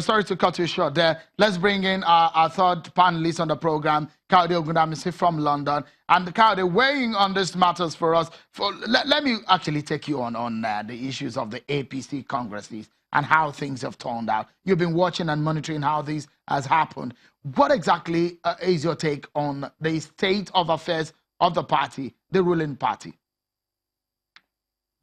Sorry to cut you short there. Let's bring in our third panelist on the program, Ogundamisi from London. And Kaude, weighing on these matters for us, let me actually take you on the issues of the APC congresses and how things have turned out. You've been watching and monitoring how this has happened. What exactly is your take on the state of affairs of the party, the ruling party?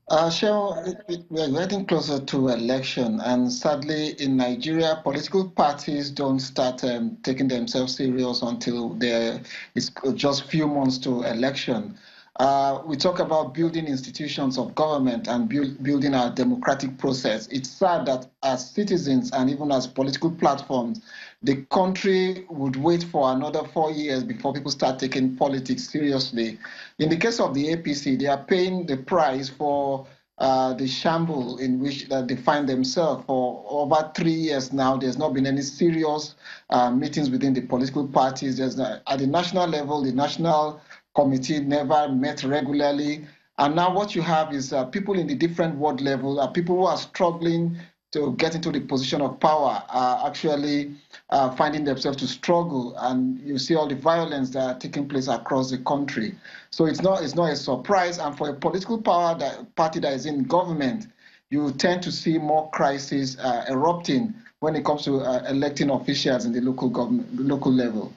We're getting closer to election, and sadly, in Nigeria, political parties don't start taking themselves serious until it's just few months to election. We talk about building institutions of government and building our democratic process. It's sad that as citizens and even as political platforms, the country would wait for another 4 years before people start taking politics seriously. In the case of the APC, they are paying the price for the shamble in which they find themselves. For over 3 years now, there's not been any serious meetings within the political parties. At the national level, the national committee never met regularly. And now what you have is people in the different ward level, people who are struggling to get into the position of power are actually finding themselves to struggle, and you see all the violence that are taking place across the country. So it's not a surprise, and for a political party that is in government, you tend to see more crises erupting when it comes to electing officials in the local level.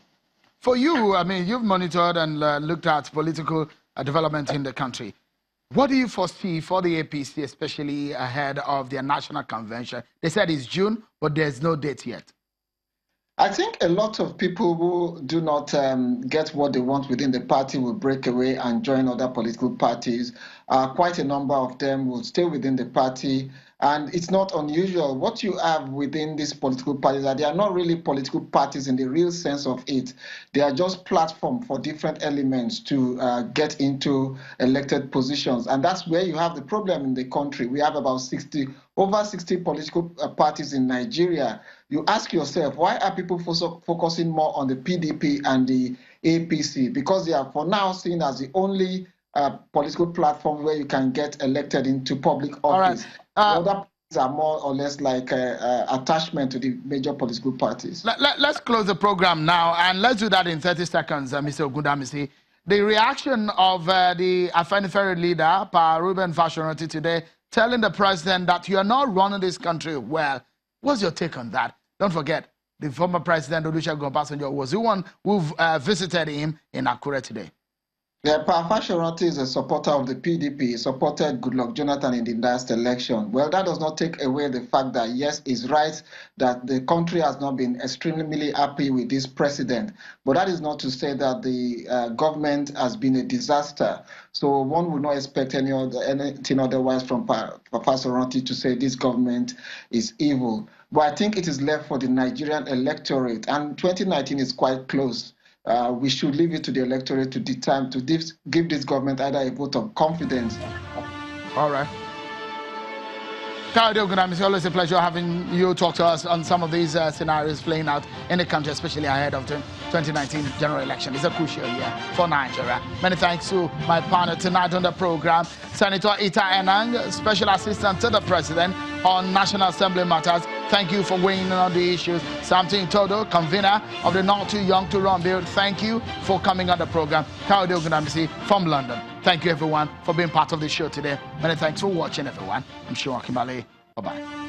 For you, I mean, you've monitored and looked at political development in the country. What do you foresee for the APC, especially ahead of their national convention? They said it's June, but there's no date yet. I think a lot of people who do not get what they want within the party will break away and join other political parties. Quite a number of them will stay within the party. And it's not unusual. What you have within these political parties are they are not really political parties in the real sense of it. They are just platforms for different elements to get into elected positions. And that's where you have the problem in the country. We have about over 60 political parties in Nigeria. You ask yourself, why are people focusing more on the PDP and the APC? Because they are for now seen as the only political platform where you can get elected into public office. All right. The other parties are more or less like attachment to the major political parties. Let's close the program now, and let's do that in 30 seconds, Mr. Ogundamisi. The reaction of the Afenifere leader, Pa Reuben Fashoranti, today, telling the president that you are not running this country well. What's your take on that? Don't forget, the former president, Olusegun Obasanjo, was the one who visited him in Akure today. Yeah, Pa Fashoranti is a supporter of the PDP. He supported Goodluck Jonathan in the last election. Well, that does not take away the fact that, yes, it's right that the country has not been extremely happy with this president. But that is not to say that the government has been a disaster. So one would not expect anything otherwise from Pa Fashoranti to say this government is evil. But I think it is left for the Nigerian electorate. And 2019 is quite close. We should leave it to the electorate to determine, to give this government either a vote of confidence. All right. Ogundamisi, it's always a pleasure having you talk to us on some of these scenarios playing out in the country, especially ahead of the 2019 general election. It's a crucial year for Nigeria. Many thanks to my partner tonight on the program, Senator Ita Enang, Special Assistant to the President on National Assembly Matters. Thank you for weighing in on the issues. Samson Todo, convener of the Not Too Young to Run Bill. Thank you for coming on the program. Ogundamisi from London. Thank you, everyone, for being part of the show today. Many thanks for watching, everyone. I'm Shiwa Kimale. Bye-bye.